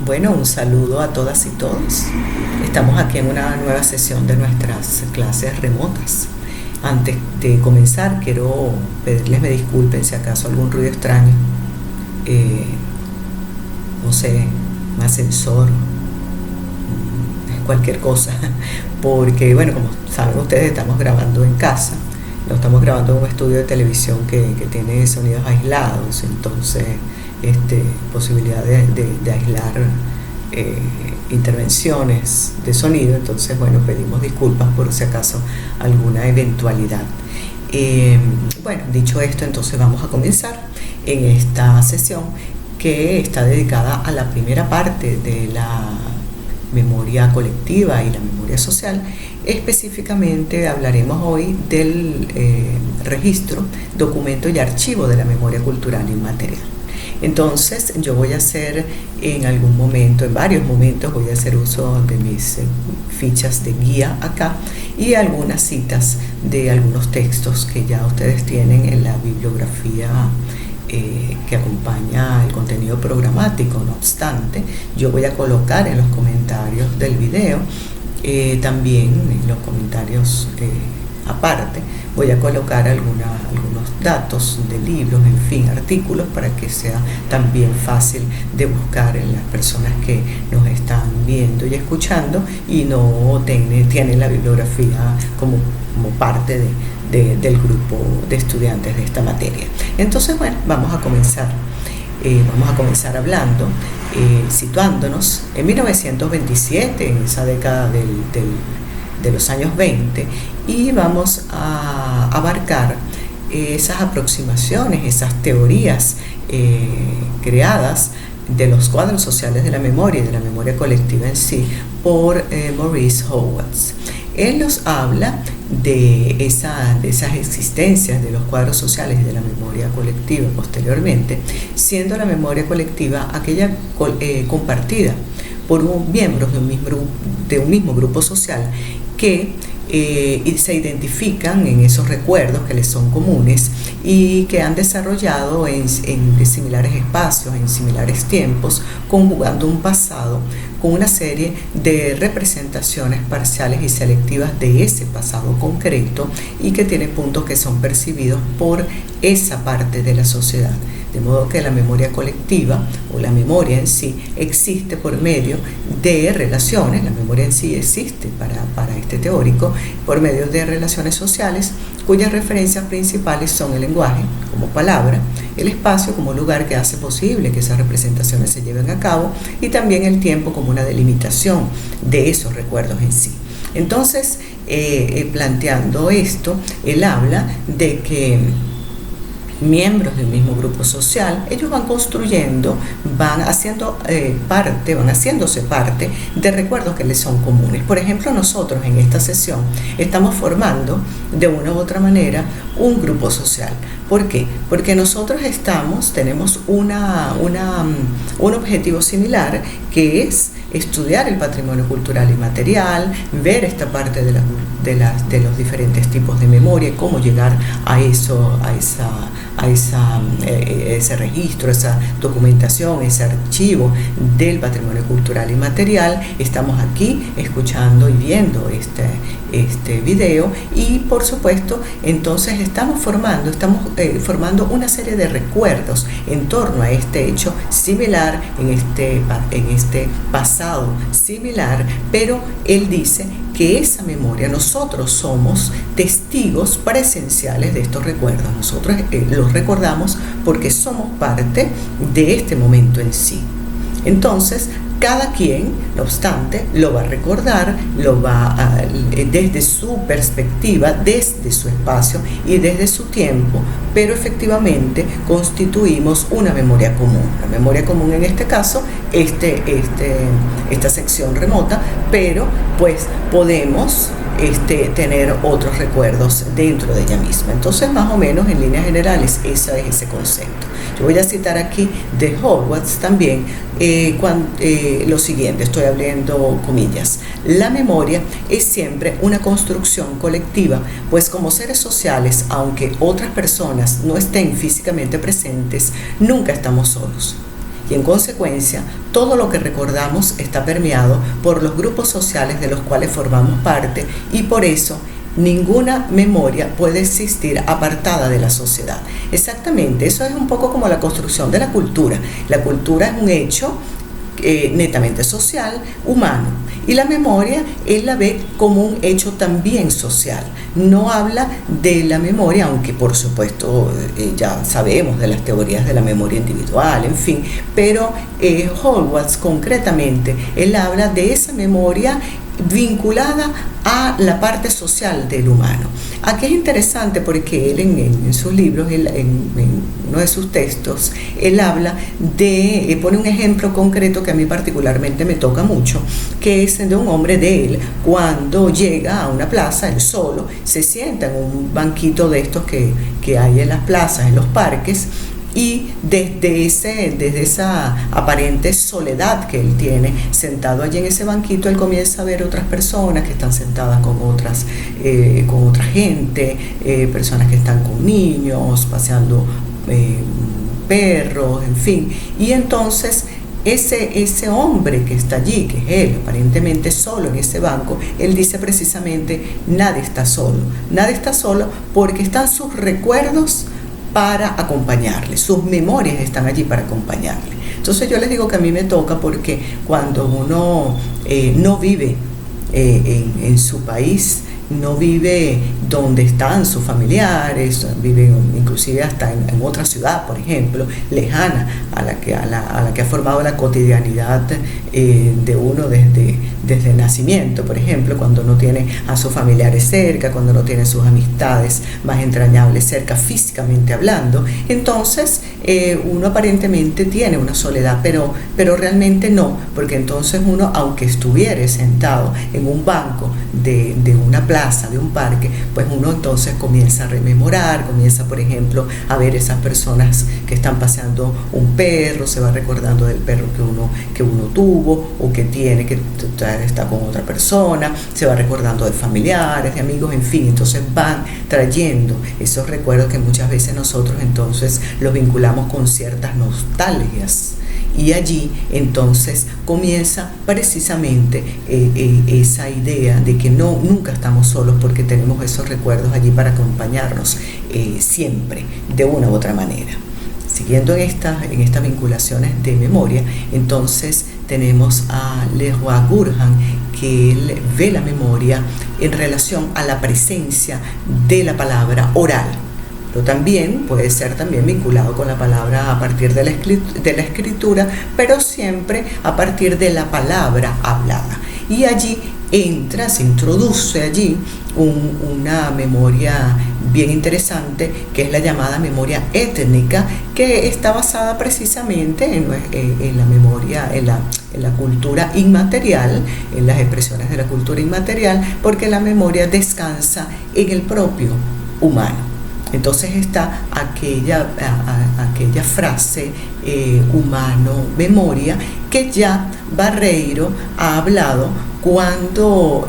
Bueno, un saludo a todas y todos. Estamos aquí en una nueva sesión de nuestras clases remotas. Antes de comenzar, quiero pedirles me disculpen si acaso algún ruido extraño. No sé, un ascensor, cualquier cosa. Porque, bueno, como saben ustedes, estamos grabando en casa. No estamos grabando en un estudio de televisión que tiene sonidos aislados, entonces posibilidad de aislar intervenciones de sonido. Entonces, bueno, pedimos disculpas por si acaso alguna eventualidad. Bueno, dicho esto, entonces vamos a comenzar en esta sesión que está dedicada a la primera parte de la memoria colectiva y la memoria social. Específicamente hablaremos hoy del registro, documento y archivo de la memoria cultural inmaterial. Entonces yo voy a hacer en algún momento, en varios momentos, voy a hacer uso de mis fichas de guía acá y algunas citas de algunos textos que ya ustedes tienen en la bibliografía que acompaña el contenido programático. No obstante, yo voy a colocar en los comentarios del video, también en los comentarios aparte, voy a colocar algunos datos de libros, en fin, artículos, para que sea también fácil de buscar en las personas que nos están viendo y escuchando y no tienen la bibliografía como parte del grupo de estudiantes de esta materia. Entonces, bueno, vamos a comenzar hablando, situándonos en 1927, en esa década de los años 20, y vamos a abarcar esas aproximaciones, esas teorías creadas de los cuadros sociales de la memoria y de la memoria colectiva en sí por Maurice Howatz. Él nos habla de esas existencias de los cuadros sociales y de la memoria colectiva posteriormente, siendo la memoria colectiva aquella compartida por miembros de un mismo grupo social que se identifican en esos recuerdos que les son comunes y que han desarrollado en similares espacios, en similares tiempos, conjugando un pasado con una serie de representaciones parciales y selectivas de ese pasado concreto y que tiene puntos que son percibidos por esa parte de la sociedad. De modo que la memoria colectiva o la memoria en sí existe por medio de relaciones. La memoria en sí existe para este teórico por medio de relaciones sociales cuyas referencias principales son el lenguaje como palabra, el espacio como lugar que hace posible que esas representaciones se lleven a cabo y también el tiempo como una delimitación de esos recuerdos en sí. Entonces, planteando esto, él habla de que miembros del mismo grupo social, ellos van construyendo, van haciéndose parte de recuerdos que les son comunes. Por ejemplo, nosotros en esta sesión estamos formando de una u otra manera un grupo social. ¿Por qué? Porque nosotros tenemos un objetivo similar, que es estudiar el patrimonio cultural inmaterial, ver esta parte de los diferentes tipos de memoria, cómo llegar a ese registro, esa documentación, ese archivo del patrimonio cultural inmaterial. Estamos aquí escuchando y viendo este video y, por supuesto, entonces estamos formando una serie de recuerdos en torno a este hecho similar, en este pasado similar, pero él dice que esa memoria, nosotros somos testigos presenciales de estos recuerdos. Nosotros los recordamos porque somos parte de este momento en sí. Entonces, cada quien, no obstante, lo va a recordar, desde su perspectiva, desde su espacio y desde su tiempo, pero efectivamente constituimos una memoria común. La memoria común en este caso, esta sección remota, pero pues podemos tener otros recuerdos dentro de ella misma. Entonces, más o menos en líneas generales, ese es ese concepto. Yo voy a citar aquí de Howatz también lo siguiente, estoy abriendo comillas: la memoria es siempre una construcción colectiva, pues como seres sociales, aunque otras personas no estén físicamente presentes, nunca estamos solos. y en consecuencia todo lo que recordamos está permeado por los grupos sociales de los cuales formamos parte y por eso ninguna memoria puede existir apartada de la sociedad. Exactamente, eso es un poco como la construcción de la cultura. La cultura es un hecho netamente social, humano, y la memoria él la ve como un hecho también social. No habla de la memoria, aunque por supuesto ya sabemos de las teorías de la memoria individual, en fin, pero Hallward concretamente, él habla de esa memoria vinculada a la parte social del humano. Aquí es interesante porque él en sus libros, en uno de sus textos, él habla de, pone un ejemplo concreto que a mí particularmente me toca mucho, que es de un hombre de él, cuando llega a una plaza, él solo, se sienta en un banquito de estos que hay en las plazas, en los parques, y desde esa aparente soledad que él tiene, sentado allí en ese banquito, él comienza a ver otras personas que están sentadas con otra gente, personas que están con niños, paseando perros, en fin. Y entonces ese hombre que está allí, que es él, aparentemente solo en ese banco, él dice precisamente, nadie está solo porque están sus recuerdos para acompañarle, sus memorias están allí para acompañarle. Entonces yo les digo que a mí me toca porque cuando uno no vive en su país, no vive donde están sus familiares, vive inclusive hasta en otra ciudad, por ejemplo, lejana a la que ha formado la cotidianidad de uno desde el nacimiento, por ejemplo, cuando no tiene a sus familiares cerca, cuando no tiene sus amistades más entrañables cerca, físicamente hablando, entonces uno aparentemente tiene una soledad, pero realmente no, porque entonces uno, aunque estuviera sentado en un banco de una plaza, de un parque, pues uno entonces comienza a rememorar, comienza, por ejemplo, a ver esas personas que están paseando un perro, se va recordando del perro que uno tuvo o que tiene, que está con otra persona, se va recordando de familiares, de amigos, en fin, entonces van trayendo esos recuerdos que muchas veces nosotros entonces los vinculamos con ciertas nostalgias. Y allí entonces comienza precisamente esa idea de que nunca estamos solos porque tenemos esos recuerdos allí para acompañarnos siempre, de una u otra manera. Siguiendo en estas vinculaciones de memoria, entonces tenemos a Leroy Gurhan, que él ve la memoria en relación a la presencia de la palabra oral. Pero también puede ser también vinculado con la palabra a partir de la escritura, pero siempre a partir de la palabra hablada. Y allí se introduce allí una memoria bien interesante, que es la llamada memoria étnica, que está basada precisamente en la memoria, en la cultura inmaterial, en las expresiones de la cultura inmaterial, porque la memoria descansa en el propio humano. Entonces está aquella frase humano, memoria, que ya Barreiro ha hablado cuando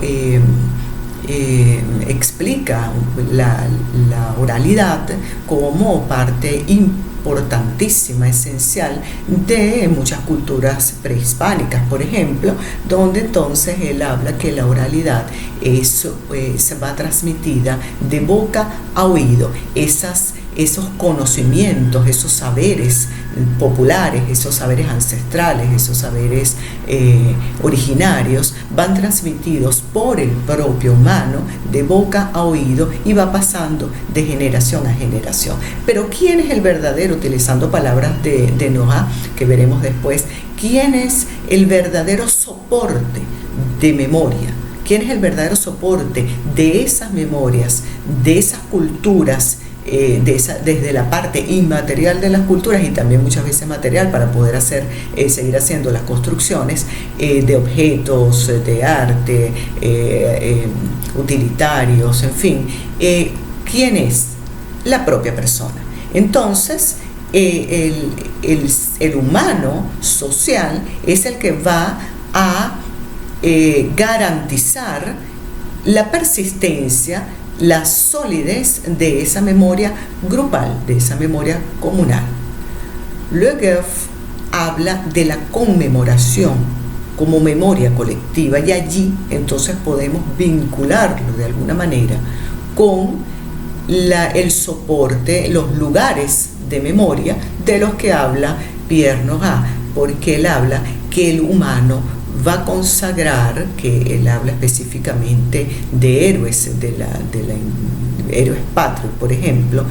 explica la oralidad como parte importantísima, esencial de muchas culturas prehispánicas, por ejemplo, donde entonces él habla que la oralidad se va transmitida de boca a oído, esos conocimientos, esos saberes populares, esos saberes ancestrales, esos saberes originarios van transmitidos por el propio humano de boca a oído y va pasando de generación a generación. Pero ¿quién es el verdadero, utilizando palabras de Noah que veremos después, quién es el verdadero soporte de memoria? ¿Quién es el verdadero soporte de esas memorias, de esas culturas, desde la parte inmaterial de las culturas y también muchas veces material para poder seguir haciendo las construcciones de objetos, de arte, utilitarios, en fin? ¿Quién es? La propia persona. Entonces, el humano social es el que va a garantizar la persistencia, la solidez de esa memoria grupal, de esa memoria comunal. Le Goff habla de la conmemoración como memoria colectiva, y allí entonces podemos vincularlo de alguna manera con el soporte, los lugares de memoria de los que habla Pierre Nora, porque él habla que el humano va a consagrar, que él habla específicamente de héroes, de la héroes patrios, por ejemplo.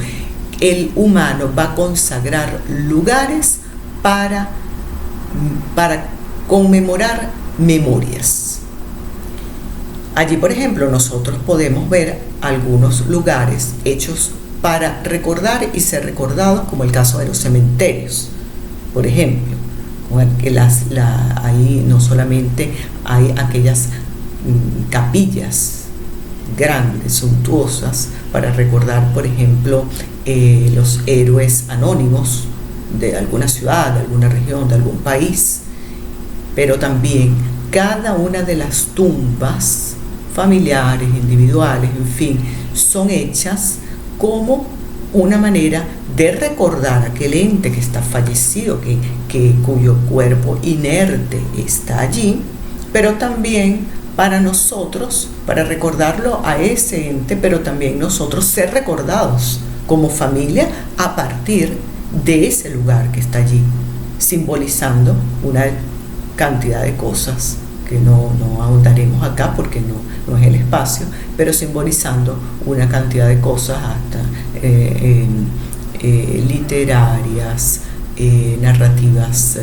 El humano va a consagrar lugares para conmemorar memorias. Allí, por ejemplo, nosotros podemos ver algunos lugares hechos para recordar y ser recordados, como el caso de los cementerios, por ejemplo. Ahí no solamente hay aquellas capillas grandes, suntuosas, para recordar, por ejemplo, los héroes anónimos de alguna ciudad, de alguna región, de algún país, pero también cada una de las tumbas familiares, individuales, en fin, son hechas como una manera de recordar a aquel ente que está fallecido, cuyo cuerpo inerte está allí, pero también para nosotros, para recordarlo a ese ente, pero también nosotros ser recordados como familia a partir de ese lugar que está allí, simbolizando una cantidad de cosas que no ahondaremos acá porque no es el espacio, pero simbolizando una cantidad de cosas hasta literarias, narrativas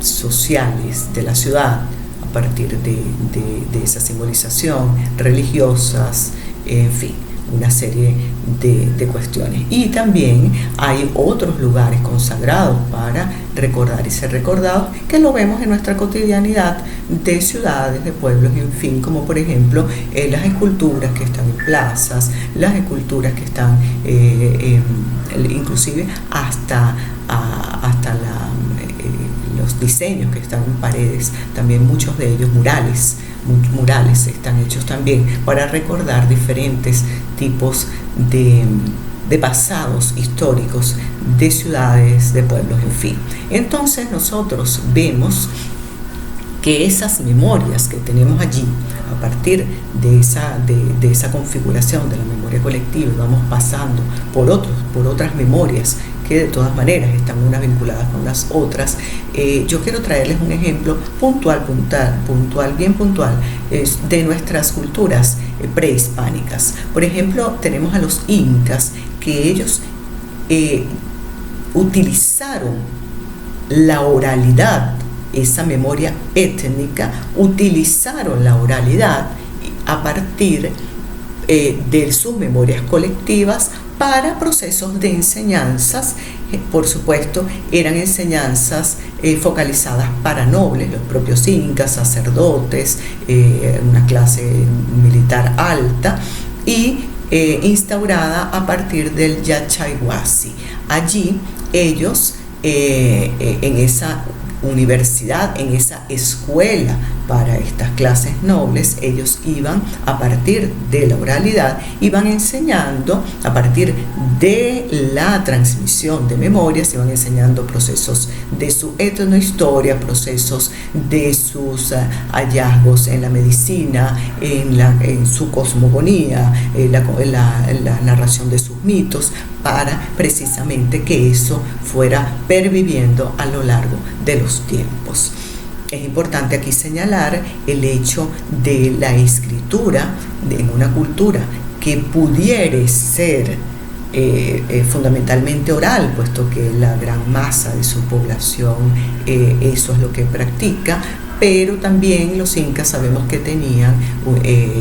sociales de la ciudad, a partir de esa simbolización, religiosas, en fin, una serie de cuestiones. Y también hay otros lugares consagrados para recordar y ser recordados, que lo vemos en nuestra cotidianidad de ciudades, de pueblos, en fin, como por ejemplo las esculturas que están en plazas, las esculturas que están inclusive hasta los diseños que están en paredes, también muchos de ellos murales están hechos también para recordar diferentes tipos de pasados históricos de ciudades, de pueblos, en fin. Entonces nosotros vemos que esas memorias que tenemos allí, a partir de esa configuración de la memoria colectiva, vamos pasando por otras memorias que de todas maneras están unas vinculadas con las otras. Yo quiero traerles un ejemplo bien puntual, de nuestras culturas prehispánicas. Por ejemplo, tenemos a los incas, que ellos utilizaron la oralidad, esa memoria étnica, utilizaron la oralidad a partir de sus memorias colectivas para procesos de enseñanzas. Por supuesto, eran enseñanzas focalizadas para nobles, los propios incas, sacerdotes, una clase militar alta, y instaurada a partir del Yachaywasi. Allí ellos, en esa universidad, en esa escuela para estas clases nobles, ellos iban, a partir de la oralidad, iban enseñando, a partir de la transmisión de memorias, iban enseñando procesos de su etnohistoria, procesos de sus hallazgos en la medicina, en su cosmogonía, la narración de sus mitos, para precisamente que eso fuera perviviendo a lo largo de los tiempos. Es importante aquí señalar el hecho de la escritura en una cultura que pudiere ser fundamentalmente oral, puesto que la gran masa de su población eso es lo que practica, pero también los incas sabemos que tenían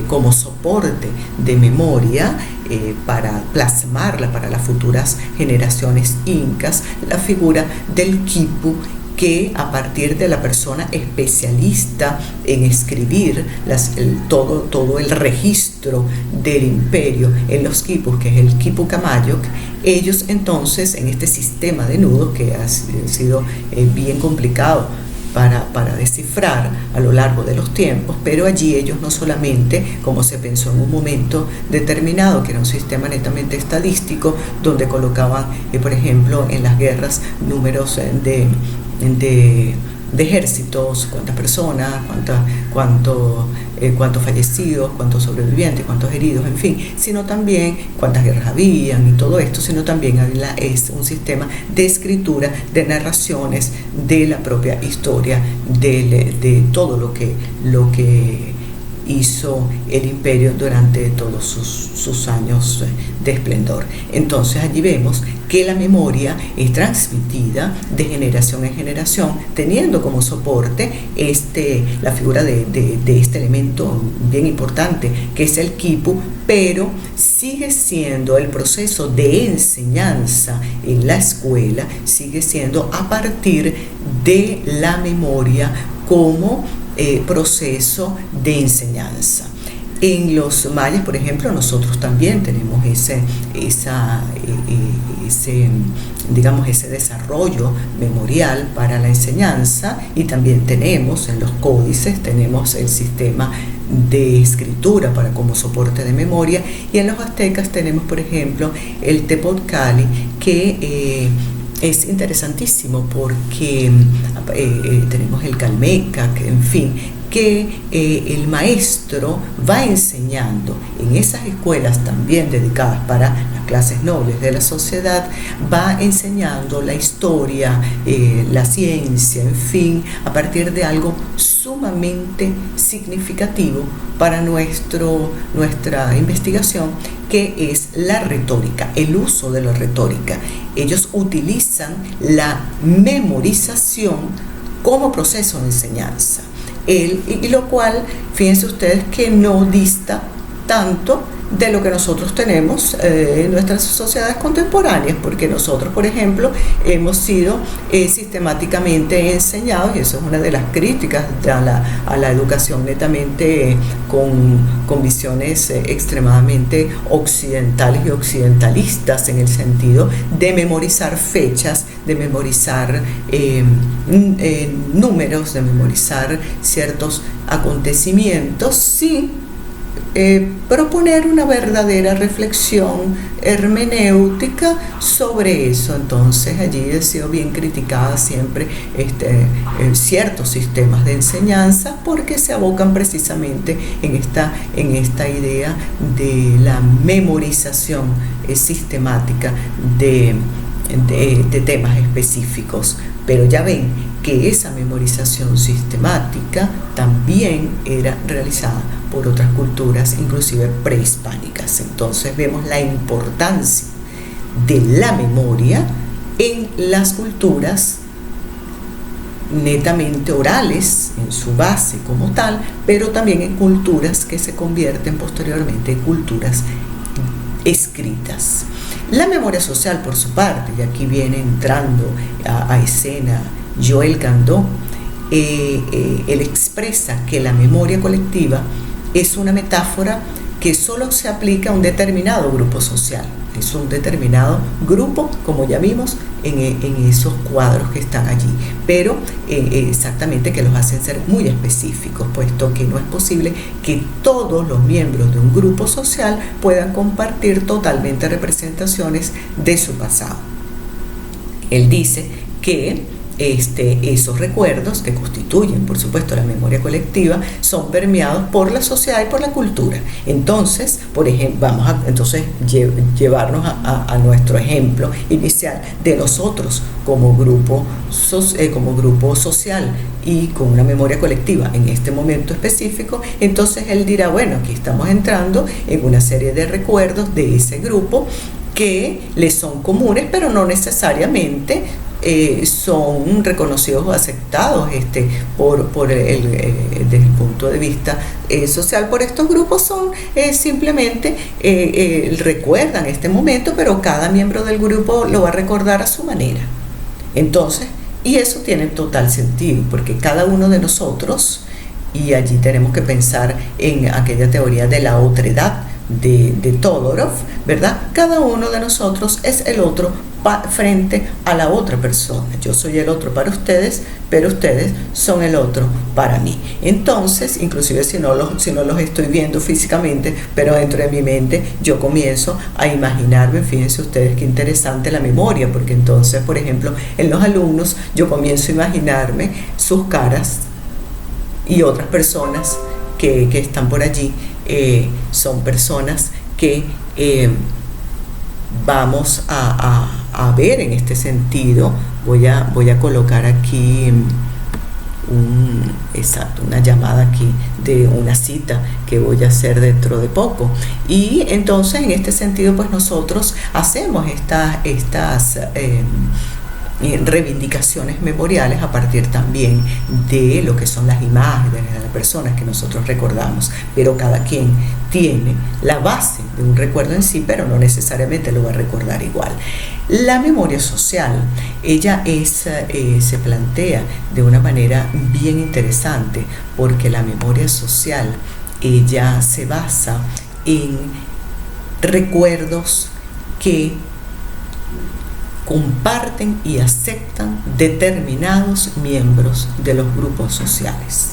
como soporte de memoria para plasmarla para las futuras generaciones incas, la figura del quipu, que a partir de la persona especialista en escribir todo el registro del imperio en los quipus, que es el quipu Camayoc, ellos entonces, en este sistema de nudos que ha sido bien complicado para descifrar a lo largo de los tiempos, pero allí ellos no solamente, como se pensó en un momento determinado, que era un sistema netamente estadístico, donde colocaban, por ejemplo, en las guerras números de ejércitos, cuántas personas, cuántos fallecidos, cuántos sobrevivientes, cuántos heridos, en fin, sino también cuántas guerras habían y todo esto, sino también es un sistema de escritura, de narraciones, de la propia historia, de todo lo que hizo el imperio durante todos sus años de esplendor. Entonces allí vemos que la memoria es transmitida de generación en generación, teniendo como soporte la figura de este elemento bien importante que es el quipu, pero sigue siendo el proceso de enseñanza en la escuela, sigue siendo a partir de la memoria como proceso de enseñanza. En los mayas, por ejemplo, nosotros también tenemos ese desarrollo memorial para la enseñanza, y también tenemos en los códices, tenemos el sistema de escritura como soporte de memoria, y en los aztecas tenemos, por ejemplo, el Tepochtli, que es interesantísimo porque tenemos el Calmeca, que en fin, que el maestro va enseñando en esas escuelas también dedicadas para las clases nobles de la sociedad, va enseñando la historia, la ciencia, en fin, a partir de algo sumamente significativo para nuestra investigación, que es la retórica, el uso de la retórica. Ellos utilizan la memorización como proceso de enseñanza. Y lo cual, fíjense ustedes que no dista tanto de lo que nosotros tenemos en nuestras sociedades contemporáneas, porque nosotros, por ejemplo, hemos sido sistemáticamente enseñados, y eso es una de las críticas a la educación netamente con visiones extremadamente occidentales y occidentalistas, en el sentido de memorizar fechas, de memorizar números, de memorizar ciertos acontecimientos, sin proponer una verdadera reflexión hermenéutica sobre eso. Entonces allí he sido bien criticada siempre ciertos sistemas de enseñanza, porque se abocan precisamente en esta idea de la memorización sistemática de temas específicos. Pero ya ven que esa memorización sistemática también era realizada por otras culturas, inclusive prehispánicas. Entonces vemos la importancia de la memoria en las culturas netamente orales en su base como tal, pero también en culturas que se convierten posteriormente en culturas escritas. La memoria social, por su parte, y aquí viene entrando a escena Joel Candó, él expresa que la memoria colectiva es una metáfora que solo se aplica a un determinado grupo social. Es un determinado grupo, como ya vimos en esos cuadros que están allí, pero exactamente que los hacen ser muy específicos, puesto que no es posible que todos los miembros de un grupo social puedan compartir totalmente representaciones de su pasado. Él dice que esos recuerdos que constituyen, por supuesto, la memoria colectiva, son permeados por la sociedad y por la cultura. Entonces, por ejemplo, vamos a llevarnos a nuestro ejemplo inicial de nosotros como grupo social y con una memoria colectiva en este momento específico. Entonces él dirá, bueno, aquí estamos entrando en una serie de recuerdos de ese grupo que les son comunes, pero no necesariamente son reconocidos o aceptados desde el punto de vista social por estos grupos. Son simplemente recuerdan este momento, pero cada miembro del grupo lo va a recordar a su manera. Entonces, y eso tiene total sentido, porque cada uno de nosotros, y allí tenemos que pensar en aquella teoría de la otredad de Todorov, ¿verdad? Cada uno de nosotros es el otro frente a la otra persona. Yo soy el otro para ustedes, pero ustedes son el otro para mí. Entonces, inclusive si no los estoy viendo físicamente, pero dentro de mi mente yo comienzo a imaginarme. Fíjense ustedes qué interesante la memoria, porque entonces, por ejemplo, en los alumnos yo comienzo a imaginarme sus caras, y otras personas que están por allí son personas que vamos a ver en este sentido. Voy a colocar aquí una llamada aquí de una cita que voy a hacer dentro de poco. Y entonces en este sentido pues nosotros hacemos estas reivindicaciones memoriales a partir también de lo que son las imágenes de las personas que nosotros recordamos, pero cada quien tiene la base de un recuerdo en sí, pero no necesariamente lo va a recordar igual. La memoria social, ella se plantea de una manera bien interesante, porque la memoria social, ella se basa en recuerdos que comparten y aceptan determinados miembros de los grupos sociales.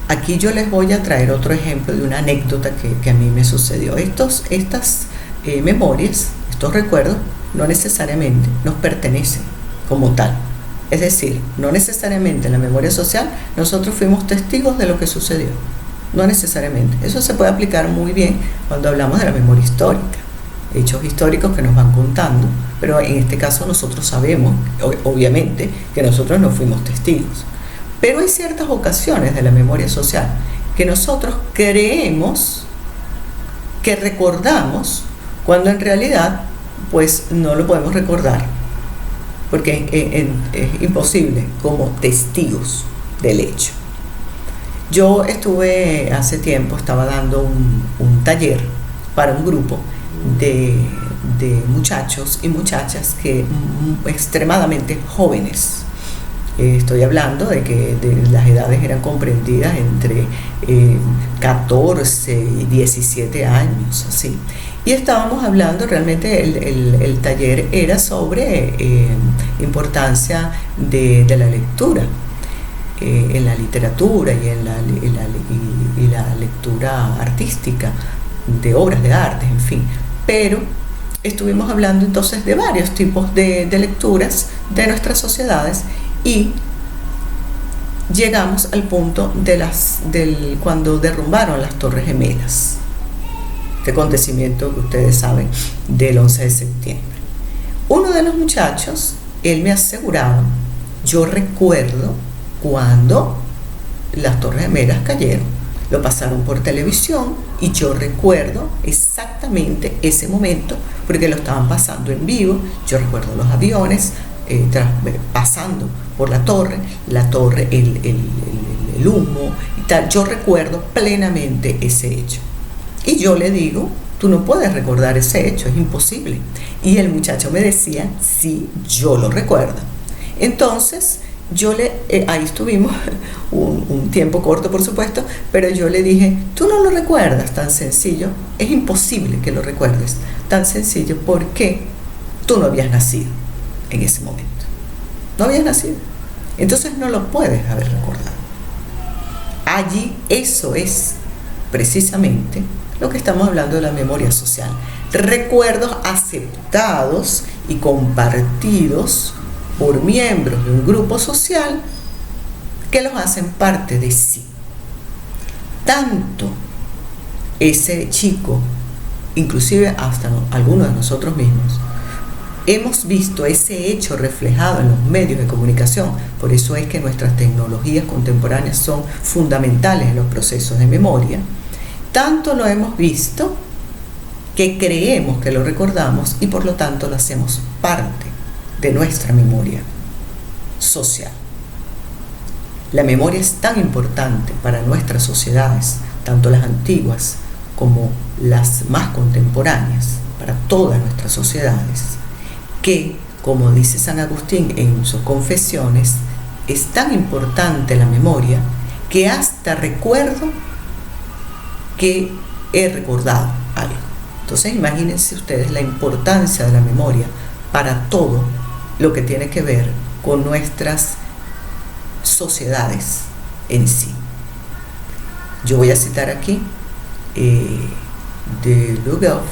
Aquí yo les voy a traer otro ejemplo de una anécdota que a mí me sucedió. Estas memorias, estos recuerdos, no necesariamente nos pertenecen como tal. Es decir, no necesariamente en la memoria social nosotros fuimos testigos de lo que sucedió. No necesariamente. Eso se puede aplicar muy bien cuando hablamos de la memoria histórica. Hechos históricos que nos van contando, pero en este caso nosotros sabemos, obviamente, que nosotros no fuimos testigos. Pero hay ciertas ocasiones de la memoria social que nosotros creemos que recordamos, cuando en realidad pues no lo podemos recordar, porque es imposible como testigos del hecho. Yo hace tiempo estaba dando un taller para un grupo de muchachos y muchachas extremadamente jóvenes. Estoy hablando de que las edades eran comprendidas entre 14 y 17 años, así. Y estábamos hablando, realmente el taller era sobre importancia de la lectura en la literatura y en la lectura artística de obras de arte, en fin. Pero estuvimos hablando entonces de varios tipos de lecturas de nuestras sociedades, y llegamos al punto cuando derrumbaron las Torres Gemelas, este acontecimiento que ustedes saben del 11 de septiembre. Uno de los muchachos, él me aseguraba: yo recuerdo cuando las Torres Gemelas cayeron, lo pasaron por televisión y yo recuerdo exactamente ese momento porque lo estaban pasando en vivo. Yo recuerdo los aviones pasando por la torre, el humo y tal. Yo recuerdo plenamente ese hecho. Y yo le digo: tú no puedes recordar ese hecho, es imposible. Y el muchacho me decía: sí, yo lo recuerdo. Entonces ahí estuvimos un tiempo corto, por supuesto, pero yo le dije: tú no lo recuerdas, tan sencillo, es imposible que lo recuerdes, tan sencillo porque tú no habías nacido en ese momento, no habías nacido, entonces no lo puedes haber recordado. Allí eso es precisamente lo que estamos hablando de la memoria social, recuerdos aceptados y compartidos por miembros de un grupo social que los hacen parte de sí. Tanto ese chico, inclusive hasta algunos de nosotros mismos, hemos visto ese hecho reflejado en los medios de comunicación. Por eso es que nuestras tecnologías contemporáneas son fundamentales en los procesos de memoria. Tanto lo hemos visto que creemos que lo recordamos y por lo tanto lo hacemos parte de nuestra memoria social. La memoria es tan importante para nuestras sociedades, tanto las antiguas como las más contemporáneas, para todas nuestras sociedades, que, como dice San Agustín en sus Confesiones, es tan importante la memoria que hasta recuerdo que he recordado algo. Entonces imagínense ustedes la importancia de la memoria para todo lo que tiene que ver con nuestras sociedades en sí. Yo voy a citar aquí de Lugoff,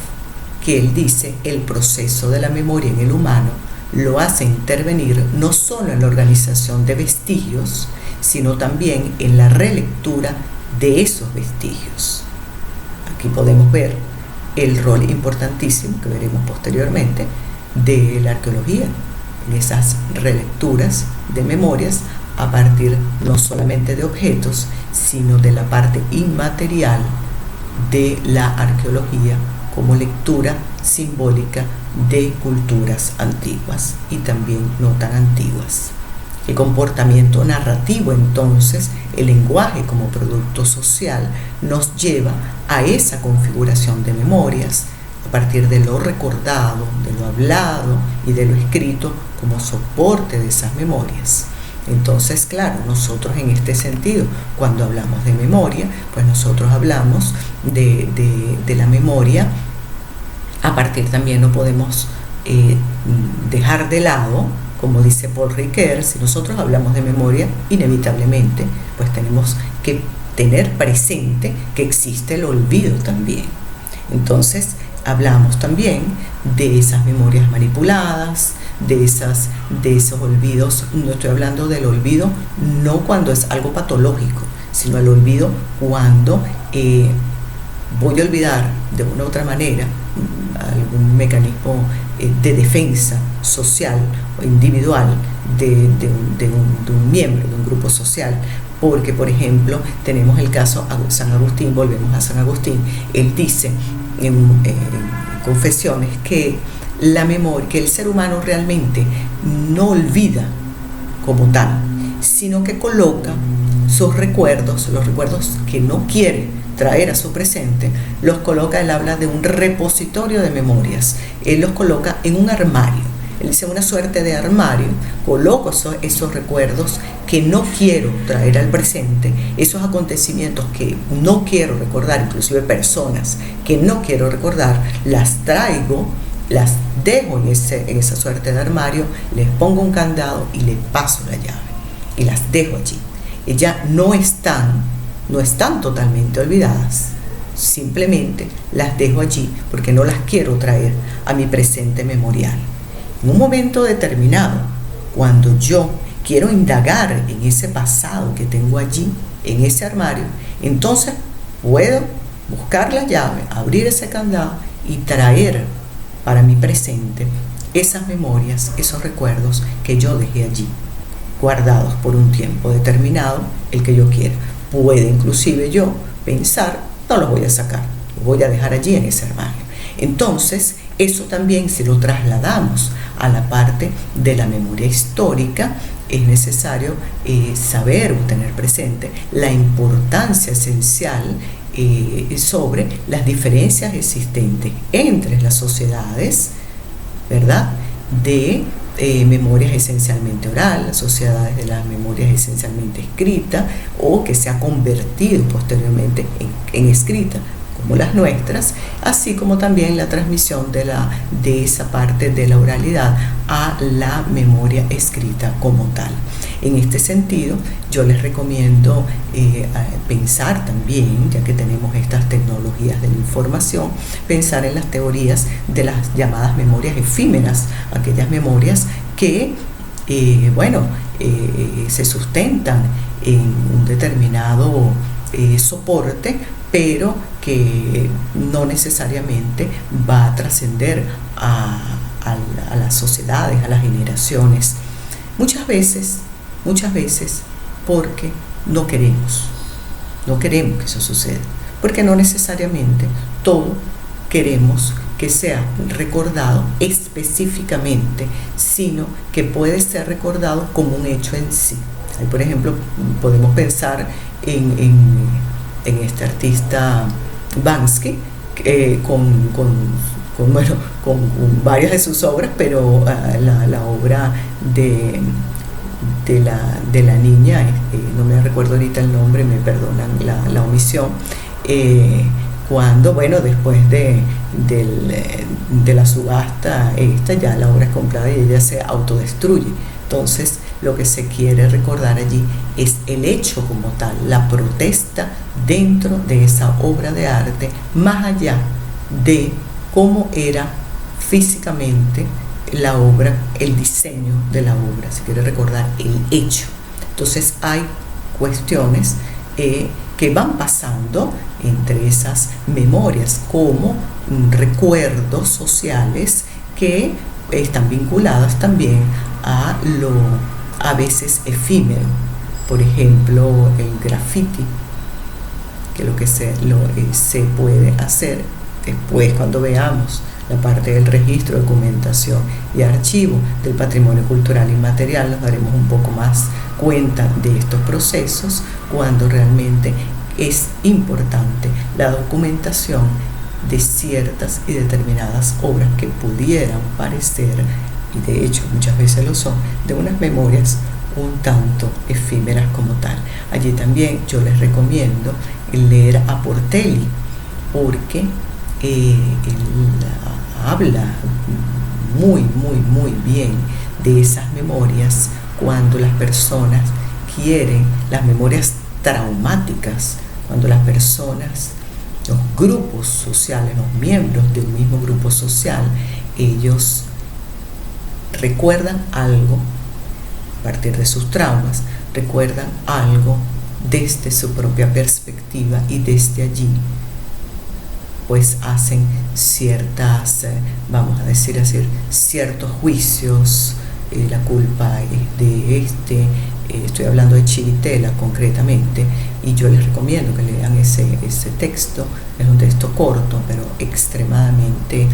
que él dice: el proceso de la memoria en el humano lo hace intervenir no solo en la organización de vestigios, sino también en la relectura de esos vestigios. Aquí podemos ver el rol importantísimo, que veremos posteriormente, de la arqueología en esas relecturas de memorias a partir no solamente de objetos, sino de la parte inmaterial de la arqueología como lectura simbólica de culturas antiguas y también no tan antiguas. El comportamiento narrativo, entonces, el lenguaje como producto social, nos lleva a esa configuración de memorias a partir de lo recordado, de lo hablado y de lo escrito como soporte de esas memorias. Entonces, claro, nosotros en este sentido, cuando hablamos de memoria, pues nosotros hablamos de la memoria. A partir también no podemos dejar de lado, como dice Paul Ricoeur, si nosotros hablamos de memoria, inevitablemente pues tenemos que tener presente que existe el olvido también. Entonces hablamos también de esas memorias manipuladas, de esos olvidos. No estoy hablando del olvido no cuando es algo patológico, sino el olvido cuando voy a olvidar de una u otra manera algún mecanismo de defensa social o individual de un miembro de un grupo social, porque por ejemplo tenemos el caso de San Agustín. Volvemos a San Agustín. Él dice en Confesiones que la memoria, que el ser humano realmente no olvida como tal, sino que coloca sus recuerdos, los recuerdos que no quiere traer a su presente, los coloca. Él habla de un repositorio de memorias. Él los coloca en un armario. Él dice: una suerte de armario, coloco esos recuerdos que no quiero traer al presente, esos acontecimientos que no quiero recordar, inclusive personas que no quiero recordar, las traigo, las dejo en esa suerte de armario, les pongo un candado y les paso la llave y las dejo allí. Ellas no están totalmente olvidadas, simplemente las dejo allí porque no las quiero traer a mi presente memorial. En un momento determinado, cuando yo quiero indagar en ese pasado que tengo allí, en ese armario, entonces puedo buscar la llave, abrir ese candado y traer para mi presente esas memorias, esos recuerdos que yo dejé allí, guardados por un tiempo determinado, el que yo quiera. Puede inclusive yo pensar: no los voy a sacar, los voy a dejar allí en ese armario. Entonces, eso también, si lo trasladamos a la parte de la memoria histórica, es necesario saber o tener presente la importancia esencial sobre las diferencias existentes entre las sociedades, ¿verdad?, de memorias esencialmente oral, las sociedades de las memorias esencialmente escritas, o que se ha convertido posteriormente en escrita, como las nuestras, así como también la transmisión de esa parte de la oralidad a la memoria escrita como tal. En este sentido, yo les recomiendo pensar también, ya que tenemos estas tecnologías de la información, pensar en las teorías de las llamadas memorias efímeras, aquellas memorias que se sustentan en un determinado soporte, pero que no necesariamente va a trascender a las sociedades, a las generaciones. Muchas veces porque no queremos que eso suceda, porque no necesariamente todo queremos que sea recordado específicamente, sino que puede ser recordado como un hecho en sí. Ahí, por ejemplo, podemos pensar en este artista Banksy, con varias de sus obras, pero la obra de la niña, no me recuerdo ahorita el nombre, me perdonan la omisión, cuando, bueno, después de la subasta ya la obra es comprada y ella se autodestruye. Entonces, lo que se quiere recordar allí es el hecho como tal, la protesta dentro de esa obra de arte, más allá de cómo era físicamente la obra, el diseño de la obra. Se quiere recordar el hecho. Entonces, hay cuestiones que van pasando entre esas memorias como recuerdos sociales que están vinculadas también a lo a veces efímero. Por ejemplo, el graffiti, que lo que se puede hacer después cuando veamos la parte del registro, documentación y archivo del patrimonio cultural inmaterial, nos daremos un poco más cuenta de estos procesos, cuando realmente es importante la documentación de ciertas y determinadas obras que pudieran parecer, y de hecho muchas veces lo son, de unas memorias un tanto efímeras como tal. Allí también yo les recomiendo leer a Portelli, porque él habla muy bien de esas memorias cuando las personas quieren, las memorias traumáticas, cuando las personas, los grupos sociales, los miembros del mismo grupo social, ellos recuerdan algo a partir de sus traumas, recuerdan algo desde su propia perspectiva, y desde allí pues hacen ciertas, vamos a decir así, ciertos juicios. La culpa es de estoy hablando de Chivitella concretamente, y yo les recomiendo que lean ese texto. Es un texto corto pero extremadamente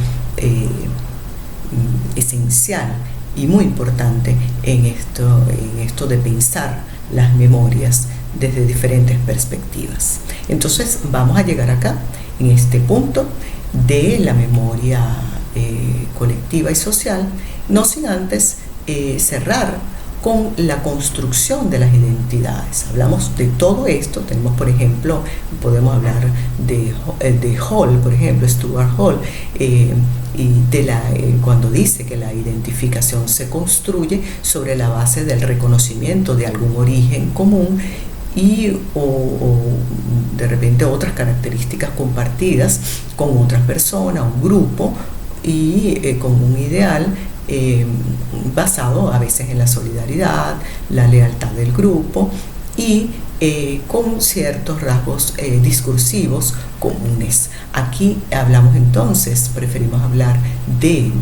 esencial y muy importante en esto de pensar las memorias desde diferentes perspectivas. Entonces vamos a llegar acá en este punto de la memoria colectiva y social, no sin antes cerrar con la construcción de las identidades. Hablamos de todo esto. Tenemos, por ejemplo, podemos hablar de Hall, por ejemplo, Stuart Hall, y cuando dice que la identificación se construye sobre la base del reconocimiento de algún origen común o de repente otras características compartidas con otras personas, un grupo, y con un ideal basado a veces en la solidaridad, la lealtad del grupo, y con ciertos rasgos discursivos comunes. Aquí hablamos entonces, preferimos hablar de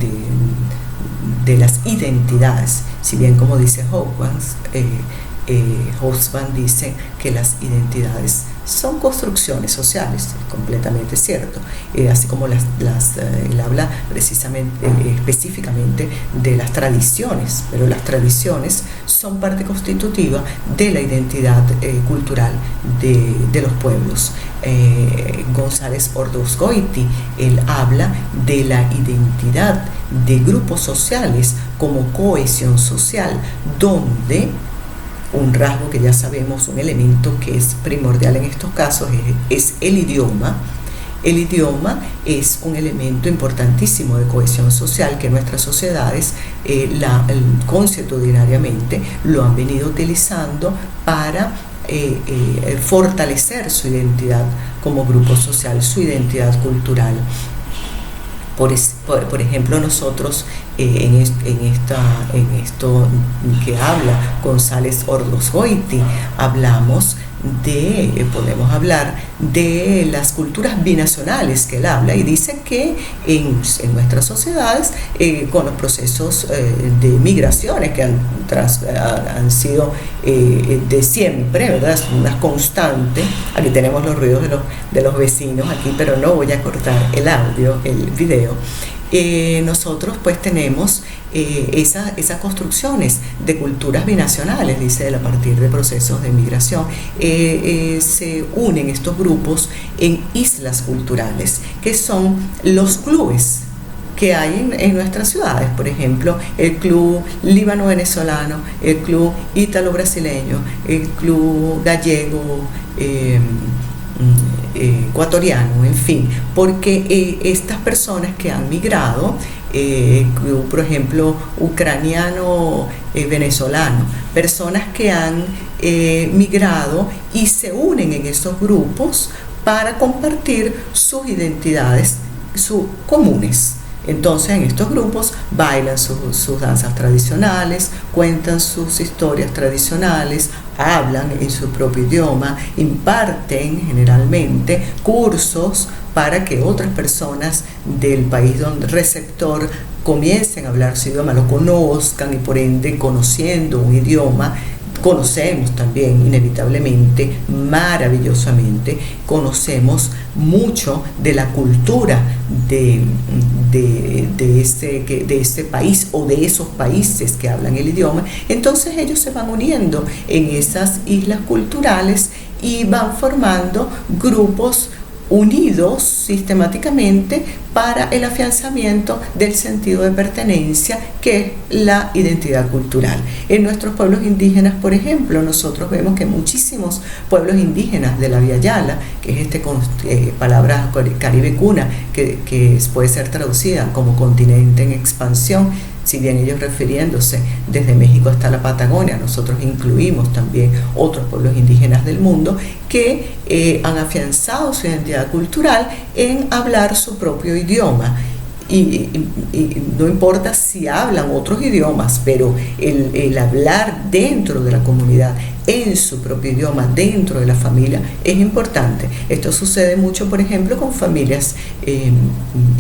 las identidades, si bien, como dice Hobsbawm dice que las identidades son construcciones sociales, completamente cierto, así como él habla precisamente, específicamente de las tradiciones, pero las tradiciones son parte constitutiva de la identidad cultural de los pueblos. González Ordóñez, él habla de la identidad de grupos sociales como cohesión social, donde un rasgo que ya sabemos, un elemento que es primordial en estos casos es el idioma. El idioma es un elemento importantísimo de cohesión social que nuestras sociedades consuetudinariamente lo han venido utilizando para fortalecer su identidad como grupo social, su identidad cultural. Por ejemplo, nosotros en esto que habla González Ordóñez, podemos hablar de las culturas binacionales que él habla, y dice que en nuestras sociedades, con los procesos de migraciones que han sido de siempre, ¿verdad? Es una constante. Aquí tenemos los ruidos de los vecinos aquí, pero no voy a cortar el audio, el video. Nosotros pues tenemos esas construcciones de culturas binacionales, dice él, a partir de procesos de migración. Se unen estos grupos en islas culturales, que son los clubes que hay en nuestras ciudades. Por ejemplo, el club líbano-venezolano, el club ítalo-brasileño, el club gallego, ecuatoriano, en fin, porque estas personas que han migrado, por ejemplo, ucraniano, venezolano, personas que han migrado y se unen en esos grupos para compartir sus identidades comunes. Entonces en estos grupos bailan sus danzas tradicionales, cuentan sus historias tradicionales, hablan en su propio idioma, imparten generalmente cursos para que otras personas del país receptor comiencen a hablar su idioma, lo conozcan y por ende, conociendo un idioma, conocemos también inevitablemente, maravillosamente, conocemos mucho de la cultura de ese país o de esos países que hablan el idioma. Entonces ellos se van uniendo en esas islas culturales y van formando grupos unidos sistemáticamente para el afianzamiento del sentido de pertenencia, que es la identidad cultural. En nuestros pueblos indígenas, por ejemplo, nosotros vemos que muchísimos pueblos indígenas de la Via Yala, que es palabra caribe cuna, que puede ser traducida como continente en expansión, si bien ellos refiriéndose desde México hasta la Patagonia, nosotros incluimos también otros pueblos indígenas del mundo que han afianzado su identidad cultural en hablar su propio idioma. Y no importa si hablan otros idiomas, pero el hablar dentro de la comunidad, en su propio idioma, dentro de la familia, es importante. Esto sucede mucho, por ejemplo, con familias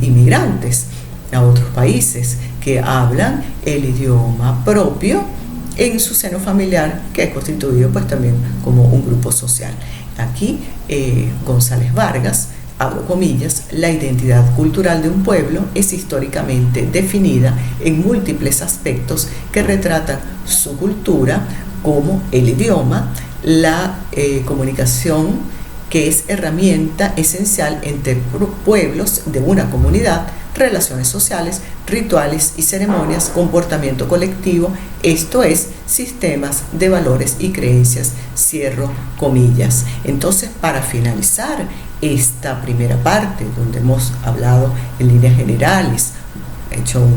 inmigrantes a otros países que hablan el idioma propio en su seno familiar, que es constituido pues también como un grupo social. Aquí González Vargas, abro comillas, la identidad cultural de un pueblo es históricamente definida en múltiples aspectos que retratan su cultura, como el idioma, la comunicación, que es herramienta esencial entre pueblos de una comunidad, relaciones sociales, rituales y ceremonias, comportamiento colectivo, esto es, sistemas de valores y creencias, cierro comillas. Entonces, para finalizar esta primera parte, donde hemos hablado en líneas generales, hecho un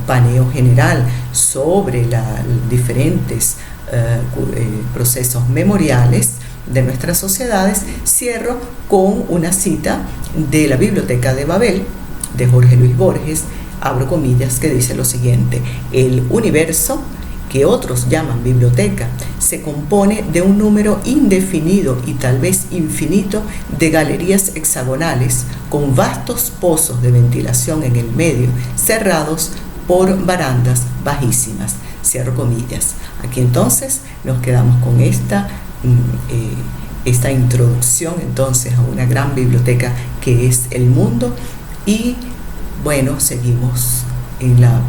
paneo general sobre los diferentes procesos memoriales de nuestras sociedades, cierro con una cita de la Biblioteca de Babel de Jorge Luis Borges, abro comillas, que dice lo siguiente: el universo, que otros llaman biblioteca, se compone de un número indefinido y tal vez infinito de galerías hexagonales con vastos pozos de ventilación en el medio, cerrados por barandas bajísimas, cierro comillas. Aquí entonces nos quedamos con esta introducción entonces a una gran biblioteca que es el mundo, y bueno, seguimos en la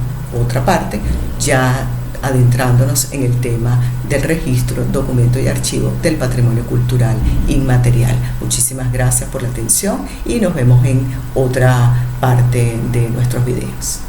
otra parte, ya adentrándonos en el tema del registro, documento y archivo del patrimonio cultural inmaterial. Muchísimas gracias por la atención y nos vemos en otra parte de nuestros videos.